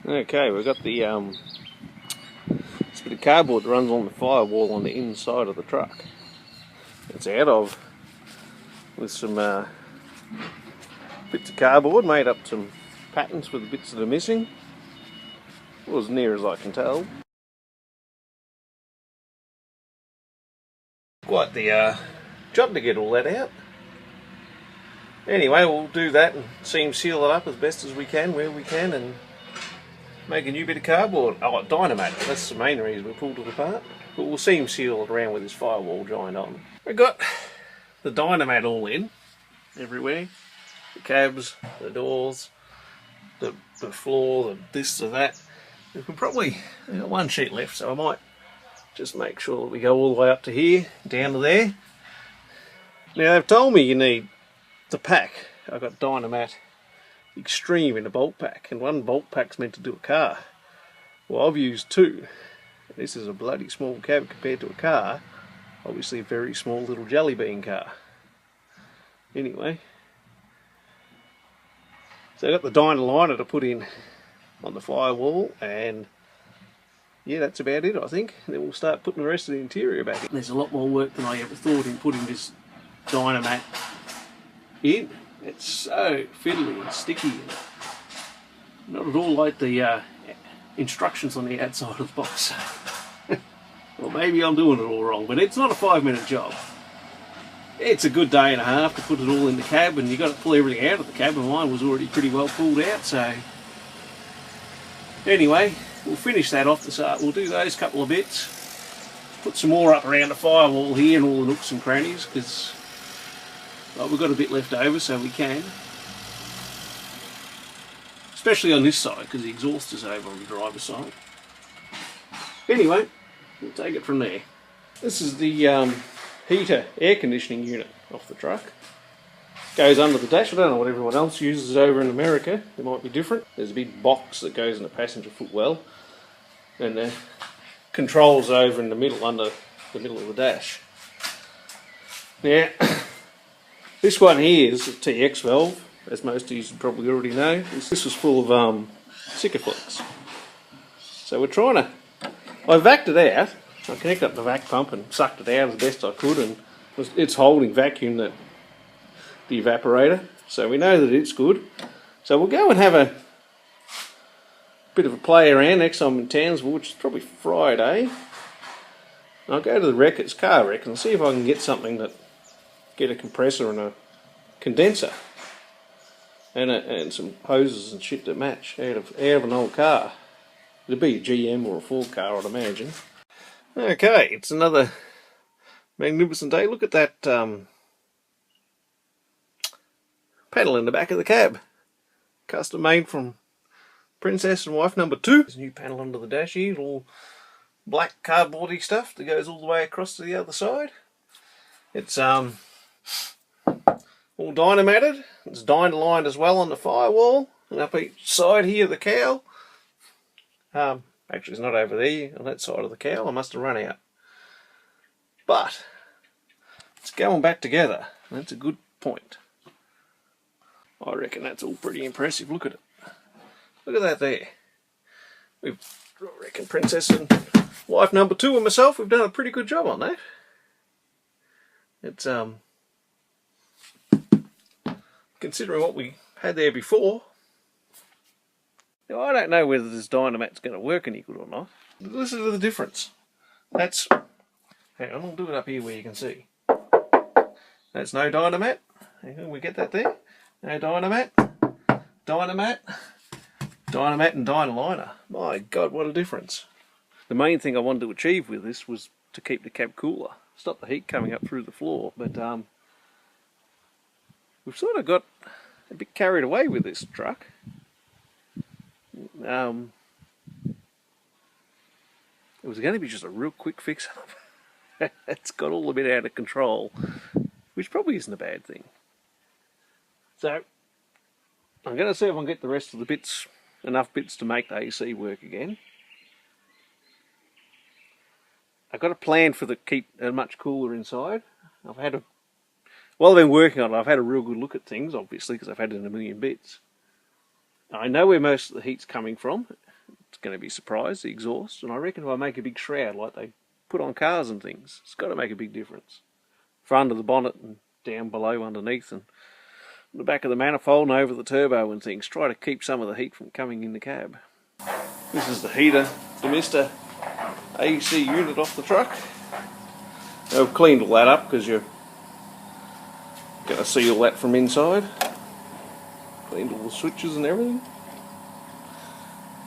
Okay, we've got the this bit of cardboard that runs on the firewall on the inside of the truck. It's out of with some bits of cardboard, made up some patterns for the bits that are missing. Well, as near as I can tell. Quite the job to get all that out. Anyway, we'll do that and seam seal it up as best as we can, where we can, and make a new bit of cardboard. Oh, Dynamat, that's the main reason we pulled it apart. But we'll seam seal it around with this firewall joint on. We've got the Dynamat all in, everywhere. The cabs, the doors, the floor, the this or that. We can probably, we've got one sheet left, so I might just make sure that we go all the way up to here, down to there. Now they've told me you need the pack. I've got Dynamat Extreme in a bolt pack, and one bolt pack's meant to do a car. Well, I've used two. This is a bloody small cab compared to a car. Obviously a very small little jelly bean car. Anyway, so I've got the Dynaliner to put in on the firewall, and yeah, that's about it, I think. Then we'll start putting the rest of the interior back in. There's a lot more work than I ever thought in putting this Dynamat in. It's so fiddly and sticky, and not at all like the instructions on the outside of the box. Well, maybe I'm doing it all wrong, but it's not a 5-minute job. It's a good day and a half to put it all in the cab, and you've got to pull everything out of the cab, and mine was already pretty well pulled out, so anyway, we'll finish that off this art. We'll do those couple of bits, put some more up around the firewall here and all the nooks and crannies, because well, we've got a bit left over, so we can. Especially on this side, because the exhaust is over on the driver's side. Anyway, we'll take it from there. This is the heater air conditioning unit off the truck. Goes under the dash. I don't know what everyone else uses over in America. It might be different. There's a big box that goes in the passenger footwell, and the controls over in the middle, under the middle of the dash. Now, this one here is a TX valve, as most of you probably already know. This was full of Sikaflex. So we're trying to... I vacked it out. I connected up the vac pump and sucked it out as best I could, and it's holding vacuum, the evaporator. So we know that it's good. So we'll go and have a bit of a play around next time in Townsville, which is probably Friday. And I'll go to the Wreckers car wreck and see if I can get something that... get a compressor and a condenser and some hoses and shit to match out of an old car. It'd be a GM or a Ford car, I'd imagine. Okay, it's another magnificent day. Look at that panel in the back of the cab. Custom made from Princess and Wife number 2. There's a new panel under the dash here, all black cardboardy stuff that goes all the way across to the other side. It's all Dynamated. It's Dynalined as well on the firewall, and up each side here of the cowl. Actually, it's not over there on that side of the cowl. I must have run out. But it's going back together. That's a good point. I reckon that's all pretty impressive. Look at it. Look at that there. I reckon Princess and Wife number 2 and myself, we've done a pretty good job on that. It's considering what we had there before. Now, I don't know whether this Dynamat's going to work any good or not. Listen to the difference. That's... hang on, I'll do it up here where you can see. That's no Dynamat. Hang on, we get that there? No Dynamat. Dynamat. Dynamat and Dynaliner. My God, what a difference. The main thing I wanted to achieve with this was to keep the cab cooler. Stop the heat coming up through the floor, but we've sort of got a bit carried away with this truck. It was going to be just a real quick fix up. It's got all a bit out of control, which probably isn't a bad thing. So I'm going to see if I can get the rest of the bits, enough bits to make the AC work again. I've got a plan for the keep it much cooler inside. While I've been working on it, I've had a real good look at things, obviously, because I've had it in a million bits. I know where most of the heat's coming from. it's going to be surprised, the exhaust. And I reckon if I make a big shroud like they put on cars and things, it's got to make a big difference. Front of the bonnet and down below underneath and the back of the manifold and over the turbo and things. Try to keep some of the heat from coming in the cab. This is the heater, the Mr. AC unit off the truck. I've cleaned all that up because you're going to see all that from inside. Cleaned all the switches and everything.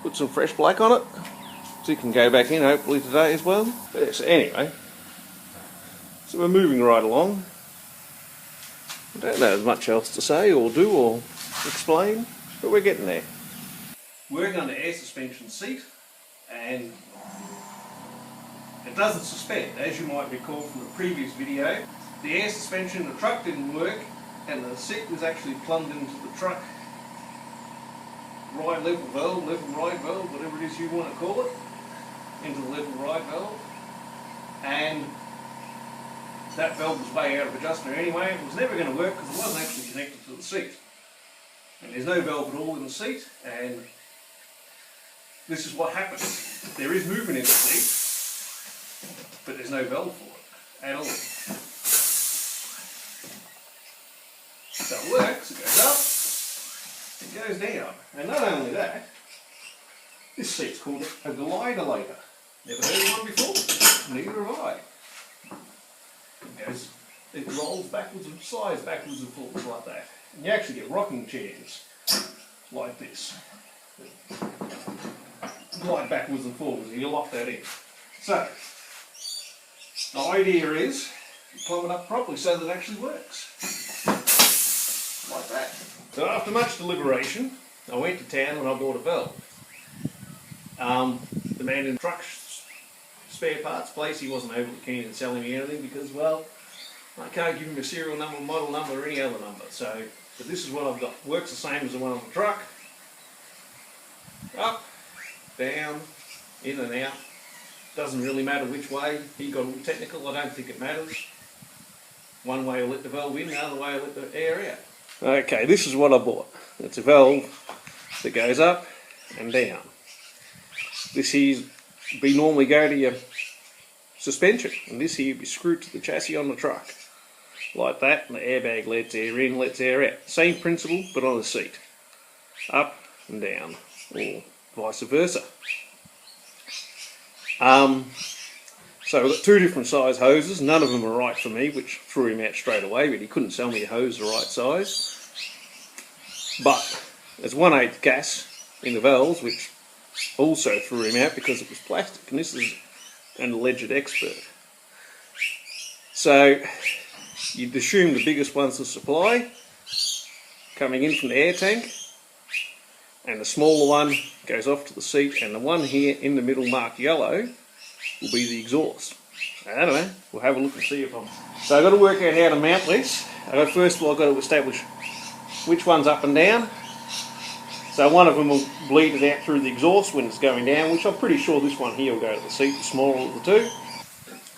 Put some fresh black on it so it can go back in hopefully today as well. But yes, anyway, so we're moving right along. I don't know as much else to say or do or explain, but we're getting there. Working on the air suspension seat, and it doesn't suspend, as you might recall from the previous video. The air suspension in the truck didn't work, and the seat was actually plumbed into the truck ride level valve, level ride valve, whatever it is you want to call it, into the level ride valve, and that valve was way out of adjustment anyway. It was never going to work because it wasn't actually connected to the seat, and there's no valve at all in the seat. And this is what happens: there is movement in the seat, but there's no valve for it at all. So it works, it goes up, it goes down. And not only that, this seat's called a Dynamat. Never heard of one before? Neither have I. It rolls backwards and slides backwards and forwards like that. And you actually get rocking chairs like this. Glide backwards and forwards, and you lock that in. So, the idea is you plumb it up properly so that it actually works. Like that. So after much deliberation, I went to town and I bought a valve. The man in the truck spare parts place, he wasn't overly keen in selling me anything because, well, I can't give him a serial number, model number, or any other number. So, but this is what I've got. Works the same as the one on the truck. Up, down, in and out. Doesn't really matter which way. He got all technical. I don't think it matters. One way will let the valve in, the other way will let the air out. Okay, this is what I bought. It's a valve that goes up and down. This here be normally go to your suspension, and this here be screwed to the chassis on the truck. Like that, and the airbag lets air in, lets air out. Same principle, but on the seat. Up and down, or vice versa. So we've got two different size hoses. None of them are right for me, which threw him out straight away, but he couldn't sell me a hose the right size. But there's 1/8 gas in the valves, which also threw him out because it was plastic, and this is an alleged expert. So you'd assume the biggest one's the supply, coming in from the air tank, and the smaller one goes off to the seat, and the one here in the middle marked yellow will be the exhaust. I don't know, we'll have a look and see if I'm... So I've got to work out how to mount this. First of all I've got to establish which one's up and down. So one of them will bleed it out through the exhaust when it's going down, which I'm pretty sure this one here will go to the seat, the smaller of the two.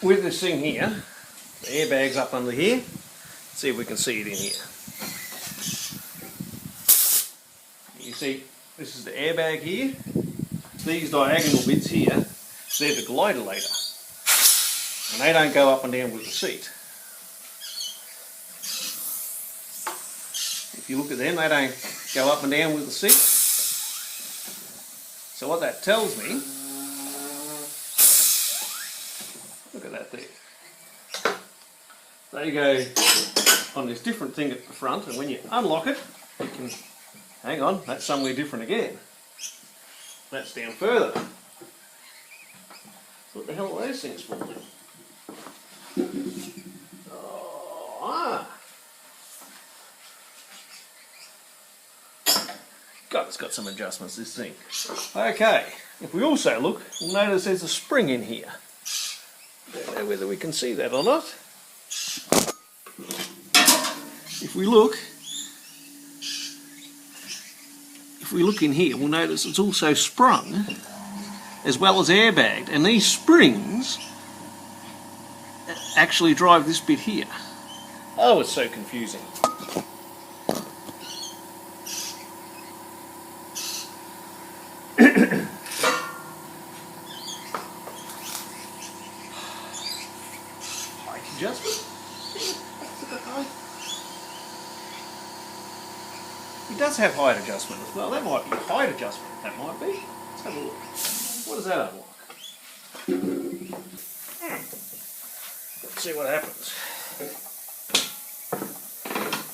With this thing here, the airbag's up under here. Let's see if we can see it in here. You see, this is the airbag here. These diagonal bits here, they're the Dynamat. And they don't go up and down with the seat. If you look at them, they don't go up and down with the seat. So what that tells me, look at that there. They go on this different thing at the front, and when you unlock it, you can, hang on, that's somewhere different again. That's down further. What the hell are those things for then? God, it's got some adjustments, this thing. Okay, if we also look, we'll notice there's a spring in here. I don't know whether we can see that or not. If we look in here, we'll notice it's also sprung as well as airbagged, and these springs actually drive this bit here. Oh, it's so confusing. adjustment. It does have height adjustment as well. That might be height adjustment. That might be. Let's have a look. What does that unlock? Let's see what happens.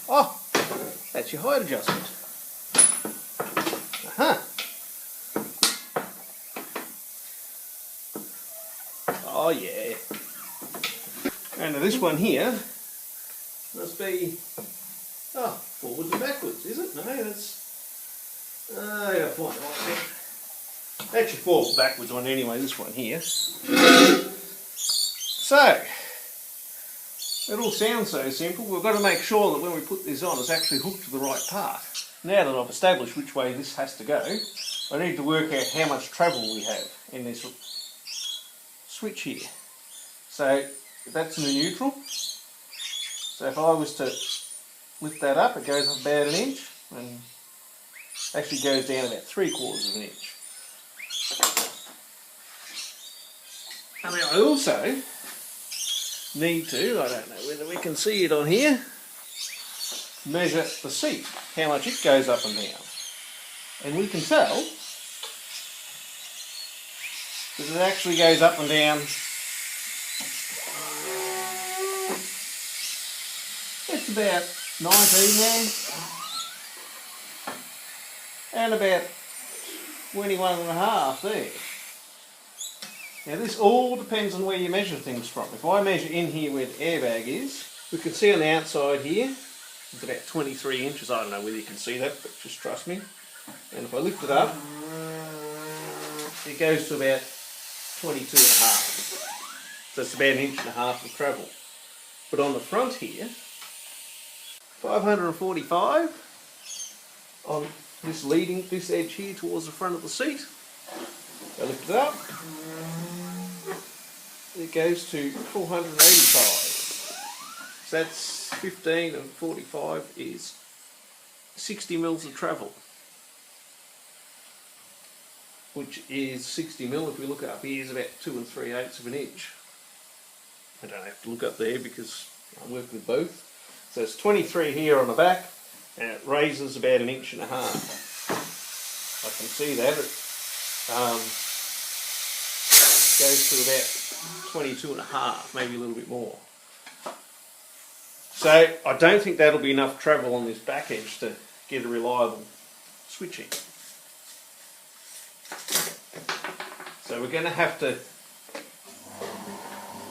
Oh, that's your height adjustment. Oh yeah. And this one here must be forwards and backwards, is it? No, that's I gotta find the right bit. That's your forward backwards one anyway, this one here. So it all sounds so simple. We've got to make sure that when we put this on it's actually hooked to the right part. Now that I've established which way this has to go, I need to work out how much travel we have in this switch here. So that's in the neutral. So if I was to lift that up, it goes up about an inch and actually goes down about 3/4 of an inch. And then I also need to, I don't know whether we can see it on here, measure the seat, how much it goes up and down. And we can tell that it actually goes up and down. It's about 19 there, and about 21.5 there. Now this all depends on where you measure things from. If I measure in here where the airbag is, we can see on the outside here, it's about 23 inches. I don't know whether you can see that, but just trust me. And if I lift it up, it goes to about 22.5. So it's about 1.5 inches of travel. But on the front here, 545 on this edge here towards the front of the seat. I lift it up, it goes to 485. So that's 15 and 45 is 60 mils of travel. Which is 60 mil, if we look up here, is about 2 3/8 of an inch. I don't have to look up there because I work with both. So it's 23 here on the back, and it raises about 1.5 inches. I can see that. It goes to about 22.5, maybe a little bit more. So I don't think that'll be enough travel on this back edge to get a reliable switching. So we're going to have to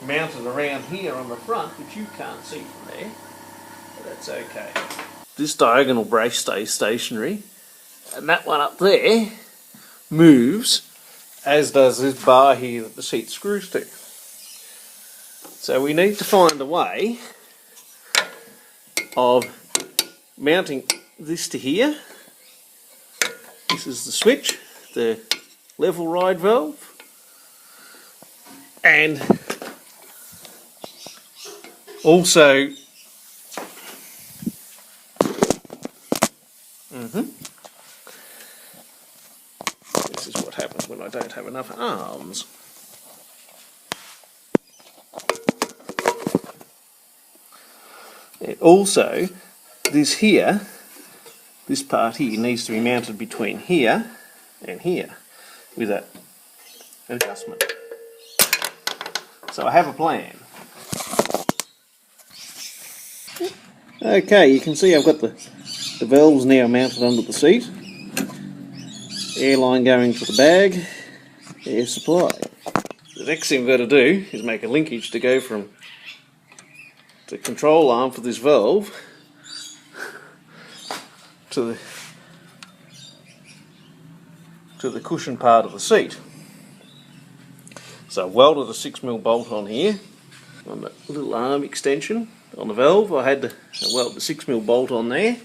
mount it around here on the front, which you can't see from there, but that's okay. This diagonal brace stays stationary, and that one up there moves, as does this bar here that the seat screws to. So we need to find a way of mounting this to here. This is the switch, the level ride valve, and also this is what happens when I don't have enough arms. And also this part here needs to be mounted between here and here with an adjustment. So I have a plan. Okay, you can see I've got the valves now mounted under the seat. Air line going to the bag, air supply. The next thing we've got to do is make a linkage to go from the control arm for this valve to the cushion part of the seat. So I've welded a 6mm bolt on here on the little arm extension on the valve. I had to weld the 6mm bolt on there.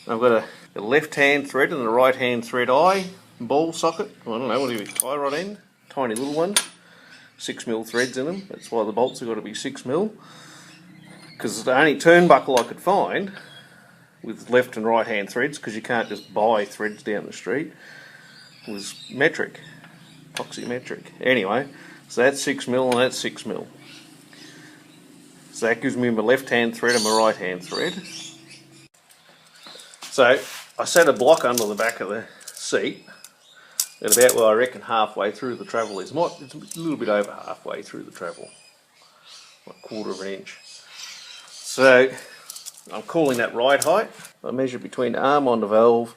I've got a left hand thread and a right hand thread eye ball socket. I don't know, what do you tie rod end? Tiny little one. 6mm threads in them. That's why the bolts have got to be 6mm. Because the only turnbuckle I could find with left and right hand threads, because you can't just buy threads down the street, was metric, epoxy metric. Anyway, so that's 6mm and that's 6mm. So that gives me my left hand thread and my right hand thread. So I set a block under the back of the seat at about where I reckon halfway through the travel is. It's a little bit over halfway through the travel, like a quarter of an inch. So I'm calling that ride height. I measure between the arm on the valve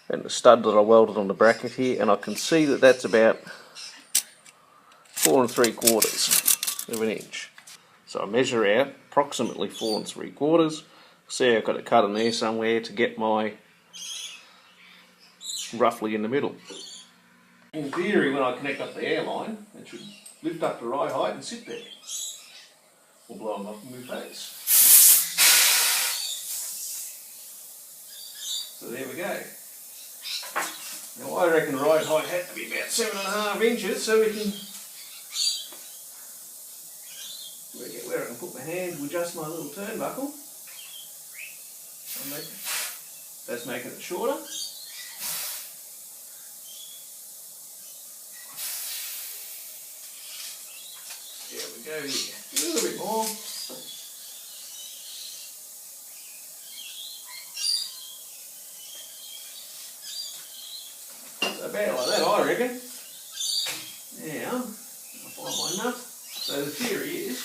and the stud that I welded on the bracket here, and I can see that that's about 4 3/4 of an inch. So I measure out approximately 4 3/4. See, I've got to cut in there somewhere to get my roughly in the middle. In theory, when I connect up the airline, it should lift up to ride height and sit there. Or blow them up and move face. So there we go. Now I reckon ride height had to be about 7.5 inches, so we can work out where I can put my hand to adjust my little turnbuckle. That's making it shorter. There we go here. A little bit more. So about like that, I reckon. Now, I'll find my nut. So the theory is,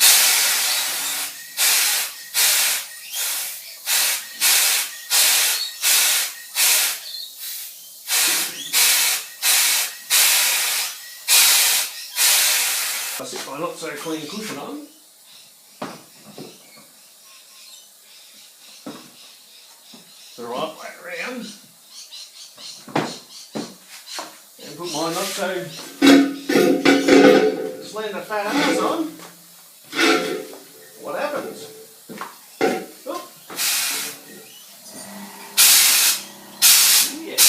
I set my not so clean cushion on. The right way around. And put my not so slender fat ass on. What happens? Oh. Yeah.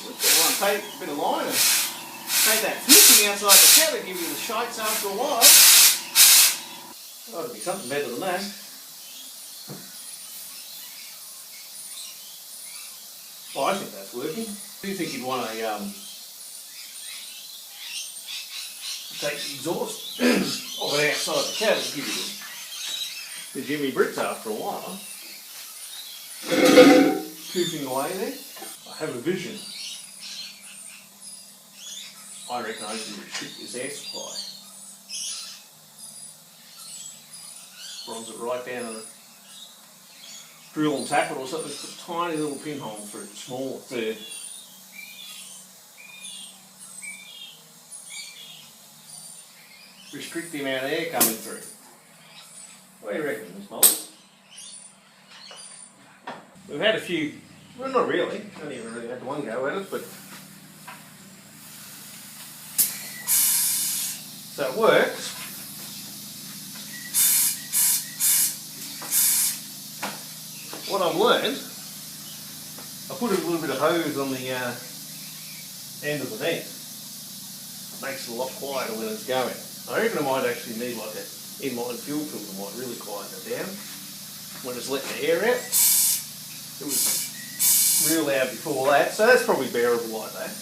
Let's get one tape, a bit of line and take that flipping outside the cabin, give you the shites after a while. Oh, it'll be something better than that. Well, I think that's working. Do you think you'd want to take the exhaust of it outside the cabin, give you the Jimmy Brits after a while? Poofing away there. I have a vision. I reckon I need to restrict this air supply. Bronze it right down and drill and tap it or something, put a tiny little pinhole through it, small to restrict the amount of air coming through. What do you reckon, Miss Moles? We've had a few, well not really, only ever really had one go at it, but so it works. What I've learned, I put a little bit of hose on the end of the vent. It makes it a lot quieter when it's going. I reckon I might actually need like an inline fuel filter, might really quieten it down when it's letting the air out. It was real loud before that, so that's probably bearable like that.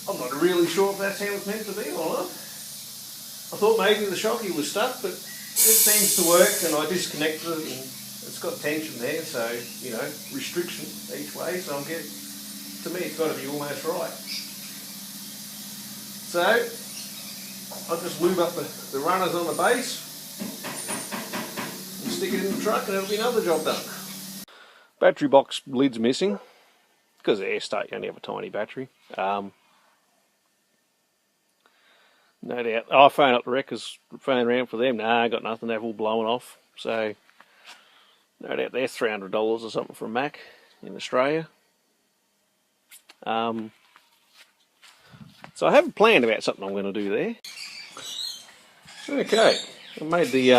I'm not really sure if that's how it's meant to be or not. I thought maybe the shocky was stuck, but it seems to work, and I disconnected it and it's got tension there, so, you know, restriction each way, so to me it's got to be almost right. So, I'll just lube up the runners on the base and stick it in the truck and it'll be another job done. Battery box lid's missing, because of air state you only have a tiny battery. No doubt. I phone up the wreckers, phone around for them. Nah, I got nothing. They've all blown off. So, no doubt they're $300 or something from Mack in Australia. So I have a plan about something I'm going to do there. Okay, I made the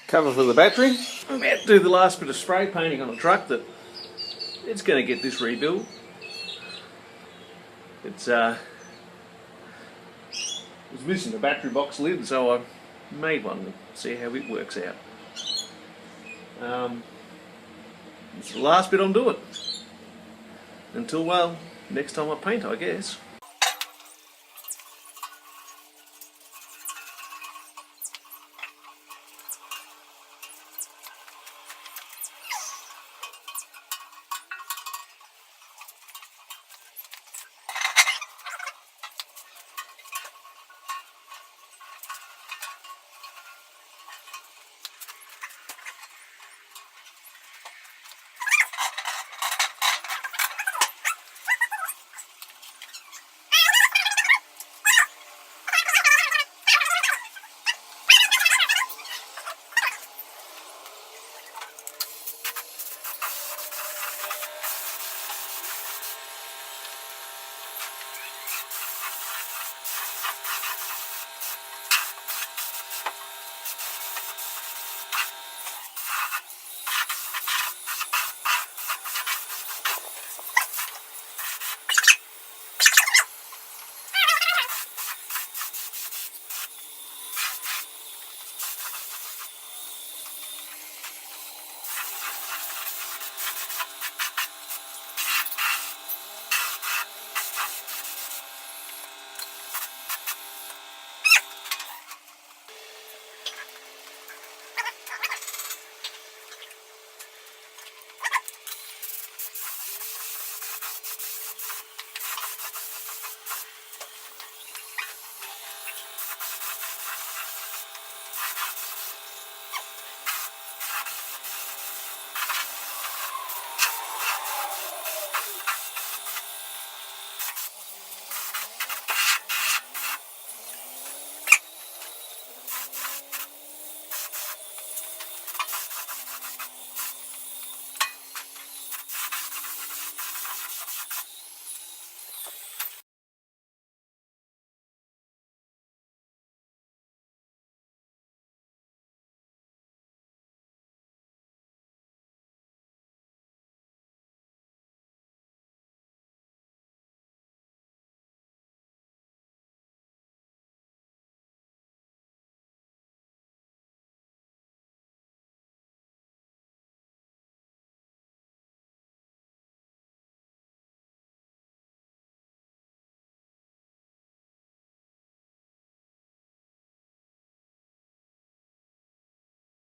cover for the battery. I'm about to do the last bit of spray painting on the truck that it's going to get this rebuilt. It was missing the battery box lid, so I made one to see how it works out. It's the last bit I'm doing. until, well, next time I paint, I guess.